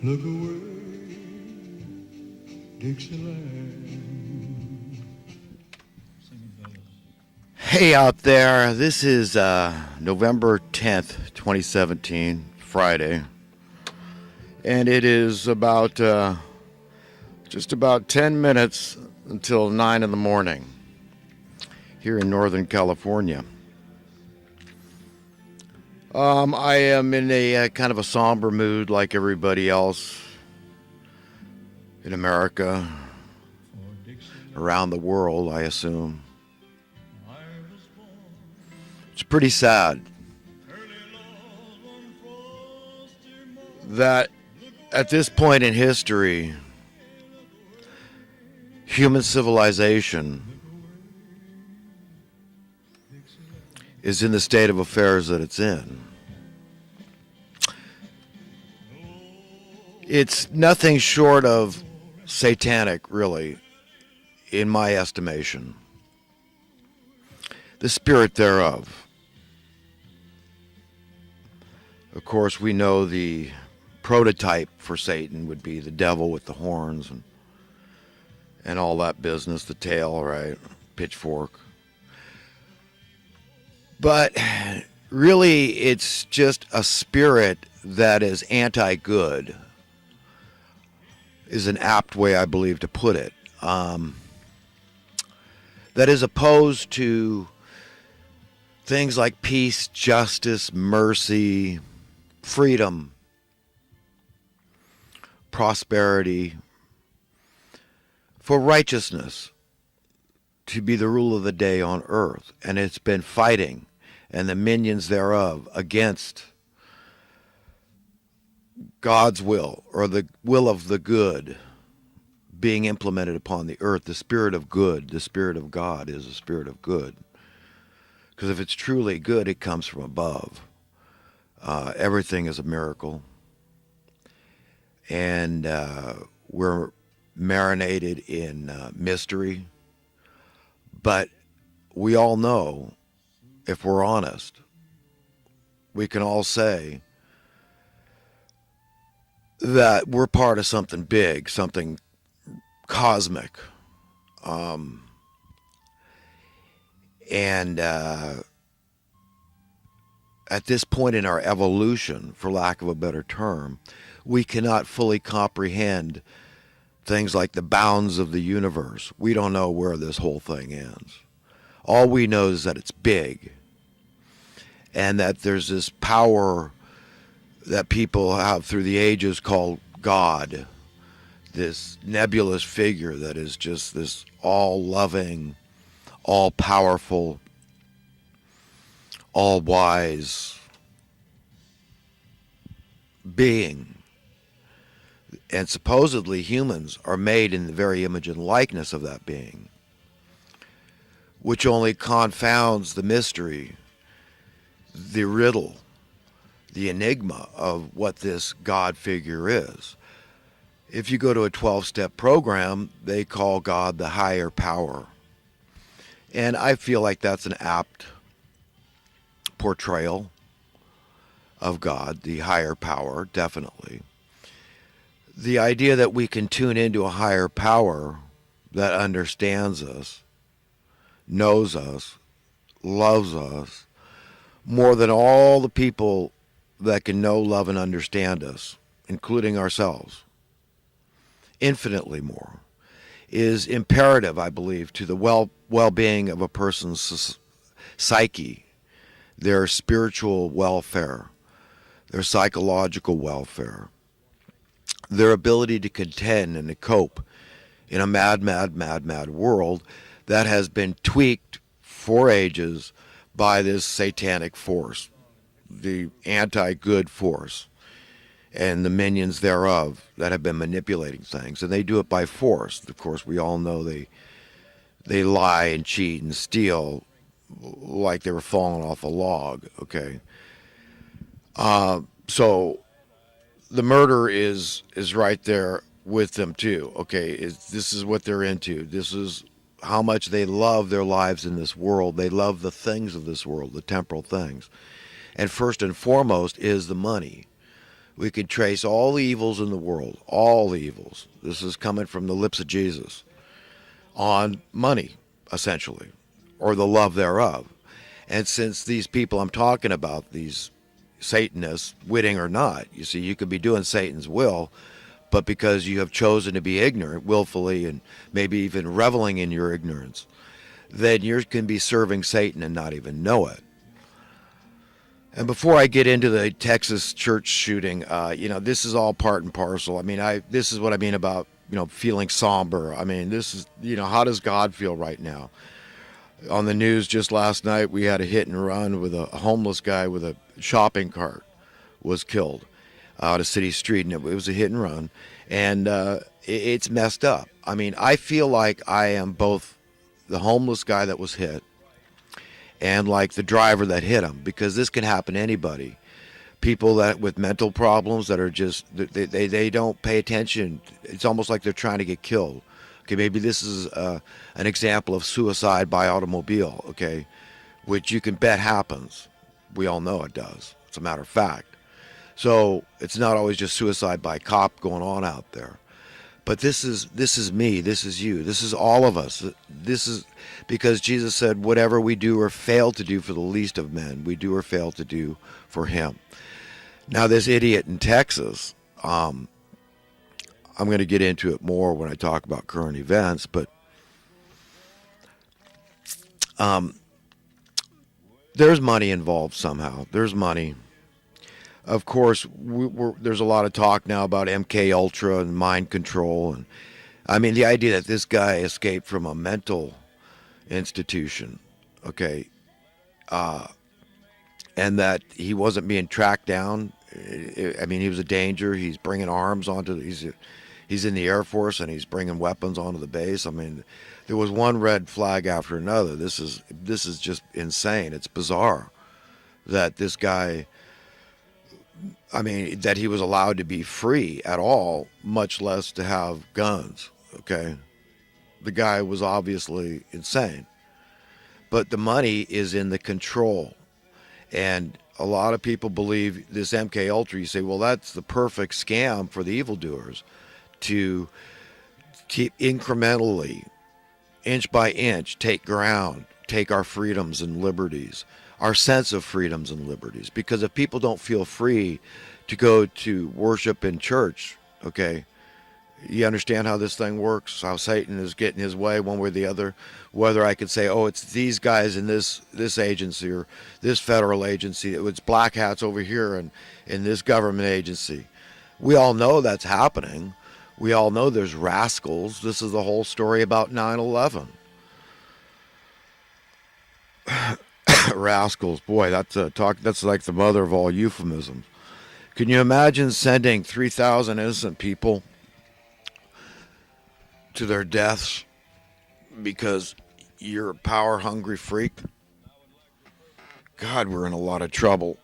Look away, Dixieland. Hey out there, this is November 10th, 2017, Friday, and it is about just about 10 minutes until 9 in the morning here in Northern California. I am in a kind of a somber mood like everybody else in America, around the world, I assume. It's pretty sad that at this point in history, human civilization is in the state of affairs that it's in. It's nothing short of satanic, really, in my estimation. The spirit thereof. Of course, we know the prototype for Satan would be the devil with the horns and all that business, the tail, right? Pitchfork. But really, it's just a spirit that is anti-good, is an apt way, I believe, to put it. That is opposed to things like peace, justice, mercy, freedom, prosperity, for righteousness to be the rule of the day on earth. And it's been fighting, and the minions thereof, against God's will, or the will of the good, being implemented upon the earth. The spirit of good, the spirit of God is the spirit of good. Because if it's truly good, it comes from above. Everything is a miracle. And we're marinated in mystery. But we all know, if we're honest, we can all say that we're part of something big, something cosmic. And at this point in our evolution, for lack of a better term, we cannot fully comprehend things like the bounds of the universe. We don't know where this whole thing ends. All we know is that it's big, and that there's this power that people have through the ages called God, this nebulous figure that is just this all-loving, all-powerful, all-wise being. And supposedly humans are made in the very image and likeness of that being, which only confounds the mystery, the riddle, the enigma of what this God figure is. If you go to a 12-step program, they call God the higher power. And I feel like that's an apt portrayal of God, the higher power, definitely. The idea that we can tune into a higher power that understands us, knows us, loves us, more than all the people that can know, love, and understand us, including ourselves, infinitely more, is imperative, I believe, to the well-being of a person's psyche, their spiritual welfare, their psychological welfare, their ability to contend and to cope in a mad world that has been tweaked for ages by this satanic force, the anti-good force, and the minions thereof that have been manipulating things. And they do it by force. Of course, we all know they lie and cheat and steal like they were falling off a log, okay? So the murder is right there with them too, okay? This is what they're into. This is how much they love their lives in this world. They love the things of this world, the temporal things. And first and foremost is the money. We can trace all the evils in the world, all the evils. This is coming from the lips of Jesus on money, essentially, or the love thereof. And since these people I'm talking about, these Satanists, witting or not, you see, you could be doing Satan's will, but because you have chosen to be ignorant willfully and maybe even reveling in your ignorance, then you can be serving Satan and not even know it. And before I get into the Texas church shooting, this is all part and parcel. I mean, this is what I mean about, feeling somber. I mean, this is, how does God feel right now? On the news just last night, we had a hit and run with a homeless guy with a shopping cart was killed out a city street, and it was a hit and run, and it's messed up. I mean, I feel like I am both the homeless guy that was hit and like the driver that hit him, because this can happen to anybody. People that with mental problems that are just they don't pay attention. It's almost like they're trying to get killed. Okay, maybe this is an example of suicide by automobile. Okay, which you can bet happens. We all know it does. It's a matter of fact. So it's not always just suicide by cop going on out there. But this is me, this is you, this is all of us. This is because Jesus said, whatever we do or fail to do for the least of men, we do or fail to do for him. Now this idiot in Texas, I'm going to get into it more when I talk about current events, but there's money involved somehow. There's money. Of course, there's a lot of talk now about MK Ultra and mind control, and I mean the idea that this guy escaped from a mental institution, okay, and that he wasn't being tracked down. I mean, he was a danger. He's bringing arms onto. He's in the Air Force and he's bringing weapons onto the base. I mean, there was one red flag after another. This is just insane. It's bizarre that this guy. I mean, that he was allowed to be free at all, much less to have guns, okay? The guy was obviously insane. But the money is in the control. And a lot of people believe this MK Ultra, you say, well, that's the perfect scam for the evildoers to keep incrementally, inch by inch, take ground, take our freedoms and liberties, our sense of freedoms and liberties. Because if people don't feel free to go to worship in church, okay, you understand how this thing works, how Satan is getting his way one way or the other. Whether I could say, oh, it's these guys in this agency or this federal agency, it's black hats over here and in this government agency. We all know that's happening. We all know there's rascals. This is the whole story about 9/11. Rascals, boy, that's like the mother of all euphemisms. Can you imagine sending 3,000 innocent people to their deaths because you're a power hungry freak? God, we're in a lot of trouble.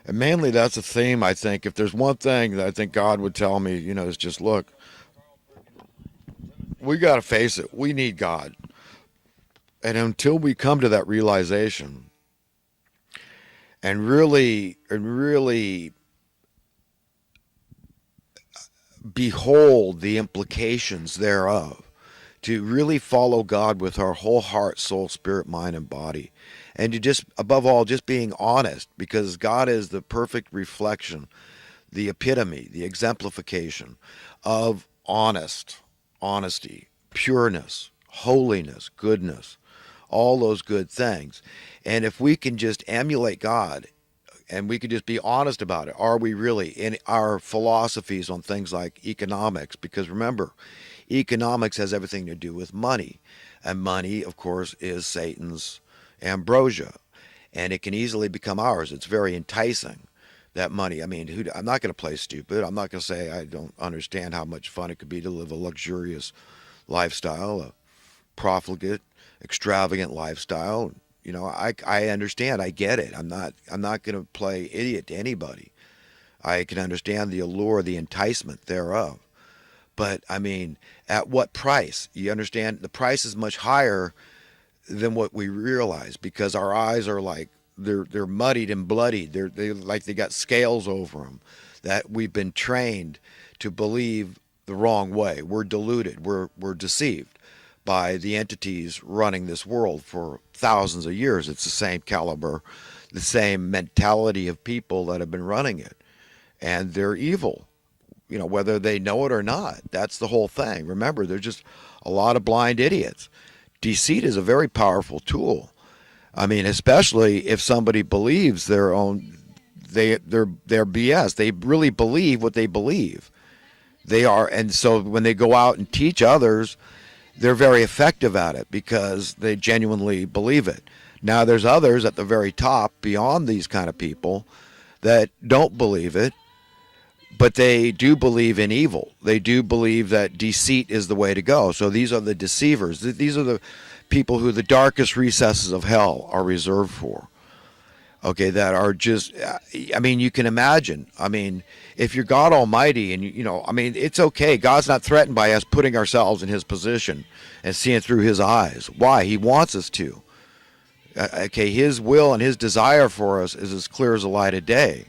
And mainly that's a theme, I think. If there's one thing that I think God would tell me, is just look, we got to face it. We need God. And until we come to that realization and really behold the implications thereof, to really follow God with our whole heart, soul, spirit, mind, and body, and to just, above all, just being honest, because God is the perfect reflection, the epitome, the exemplification of honesty, pureness, holiness, goodness, all those good things. And if we can just emulate God and we can just be honest about it, are we really in our philosophies on things like economics? Because remember, economics has everything to do with money. And money, of course, is Satan's ambrosia. And it can easily become ours. It's very enticing, that money. I mean, I'm not going to play stupid. I'm not going to say I don't understand how much fun it could be to live a luxurious lifestyle, a profligate, extravagant lifestyle. I understand. I get it. I'm not going to play idiot to anybody. I can understand the allure, the enticement thereof. But I mean, at what price? You understand? The price is much higher than what we realize, because our eyes are like they're muddied and bloodied. They like they got scales over them. That we've been trained to believe the wrong way. We're deluded. We're deceived by the entities running this world for thousands of years. It's the same caliber, the same mentality of people that have been running it, and they're evil. Whether they know it or not. That's the whole thing. Remember, they're just a lot of blind idiots. Deceit is a very powerful tool. I mean, especially if somebody believes their BS. They really believe what they believe. They are, and so when they go out and teach others, they're very effective at it because they genuinely believe it. Now, there's others at the very top beyond these kind of people that don't believe it, but they do believe in evil. They do believe that deceit is the way to go. So these are the deceivers. These are the people who the darkest recesses of hell are reserved for. Okay, that are just, I mean, you can imagine. I mean, if you're God Almighty and, I mean, it's okay. God's not threatened by us putting ourselves in his position and seeing through his eyes. Why? He wants us to. Okay, his will and his desire for us is as clear as the light of day.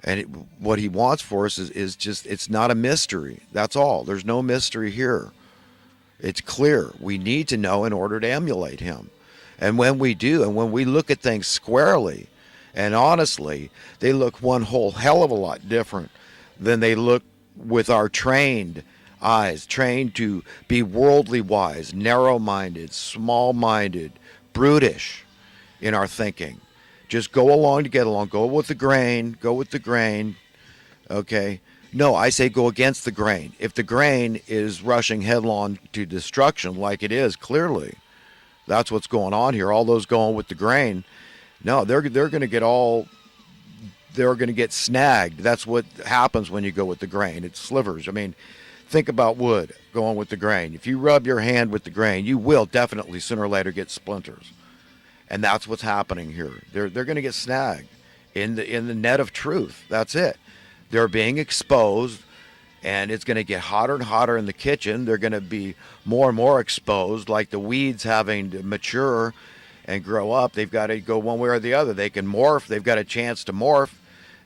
And what he wants for us is just, it's not a mystery. That's all. There's no mystery here. It's clear. We need to know in order to emulate him. And when we do, and when we look at things squarely and honestly, they look one whole hell of a lot different than they look with our trained eyes, trained to be worldly wise, narrow-minded, small-minded, brutish in our thinking. Just go along to get along. Go with the grain. Go with the grain. Okay? No, I say go against the grain. If the grain is rushing headlong to destruction, like it is clearly, that's what's going on here. All those going with the grain, no, they're going to get snagged. That's what happens when you go with the grain. It slivers. I mean, think about wood going with the grain. If you rub your hand with the grain, you will definitely sooner or later get splinters. And that's what's happening here. They're going to get snagged in the net of truth. That's it. They're being exposed, and it's going to get hotter and hotter in the kitchen. They're going to be more and more exposed, like the weeds having to mature and grow up. They've got to go one way or the other. They can morph. They've got a chance to morph.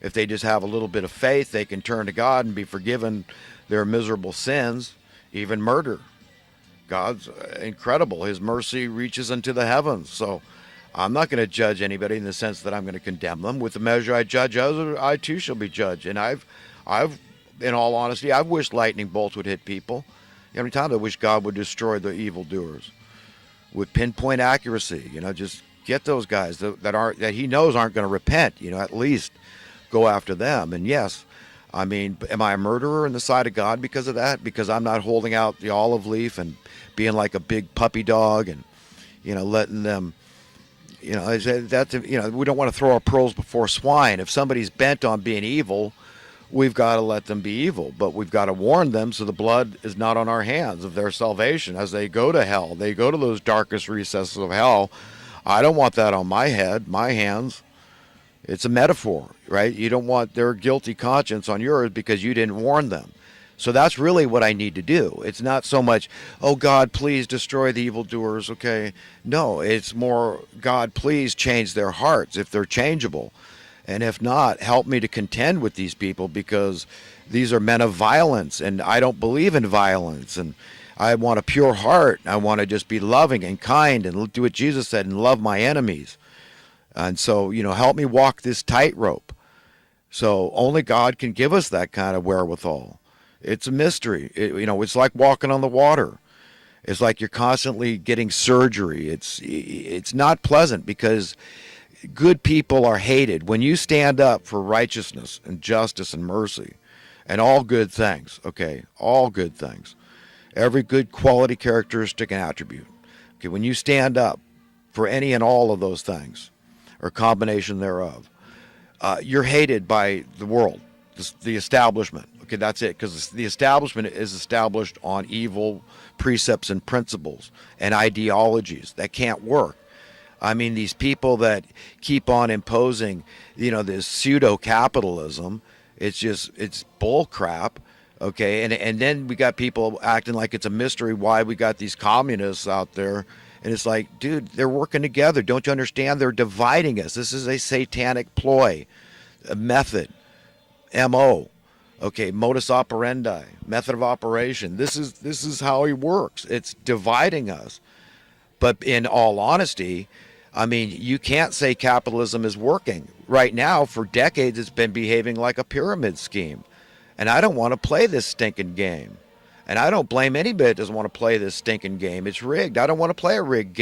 If they just have a little bit of faith, they can turn to God and be forgiven their miserable sins, even murder. God's incredible. His mercy reaches into the heavens. So I'm not going to judge anybody in the sense that I'm going to condemn them. With the measure I judge others, I too shall be judged. And I've, in all honesty, I've wished lightning bolts would hit people. How many times I wish God would destroy the evildoers with pinpoint accuracy? Just get those guys that he knows aren't going to repent. At least go after them. And yes, I mean, am I a murderer in the sight of God because of that? Because I'm not holding out the olive leaf and being like a big puppy dog and letting them. We don't want to throw our pearls before swine. If somebody's bent on being evil, we've got to let them be evil. But we've got to warn them so the blood is not on our hands of their salvation as they go to hell. They go to those darkest recesses of hell. I don't want that on my head, my hands. It's a metaphor, right? You don't want their guilty conscience on yours because you didn't warn them. So that's really what I need to do. It's not so much, oh, God, please destroy the evildoers, okay? No, it's more, God, please change their hearts if they're changeable. And if not, help me to contend with these people because these are men of violence, and I don't believe in violence. And I want a pure heart. I want to just be loving and kind and do what Jesus said and love my enemies. And so, help me walk this tightrope. So only God can give us that kind of wherewithal. It's a mystery. It's like walking on the water. It's like you're constantly getting surgery. It's not pleasant because good people are hated. When you stand up for righteousness and justice and mercy and all good things, okay, all good things, every good quality, characteristic, and attribute, okay, when you stand up for any and all of those things or combination thereof, you're hated by the world, the establishment. Okay, that's it, because the establishment is established on evil precepts and principles and ideologies that can't work. I mean, these people that keep on imposing, this pseudo-capitalism, it's bull crap, okay? And then we got people acting like it's a mystery why we got these communists out there And it's like, dude, they're working together. Don't you understand? They're dividing us. This is a satanic ploy, a method, MO. Okay, modus operandi, method of operation. This is how he works. It's dividing us. But in all honesty, I mean, you can't say capitalism is working. Right now, for decades, it's been behaving like a pyramid scheme. And I don't want to play this stinking game. And I don't blame anybody that doesn't want to play this stinking game. It's rigged. I don't want to play a rigged game.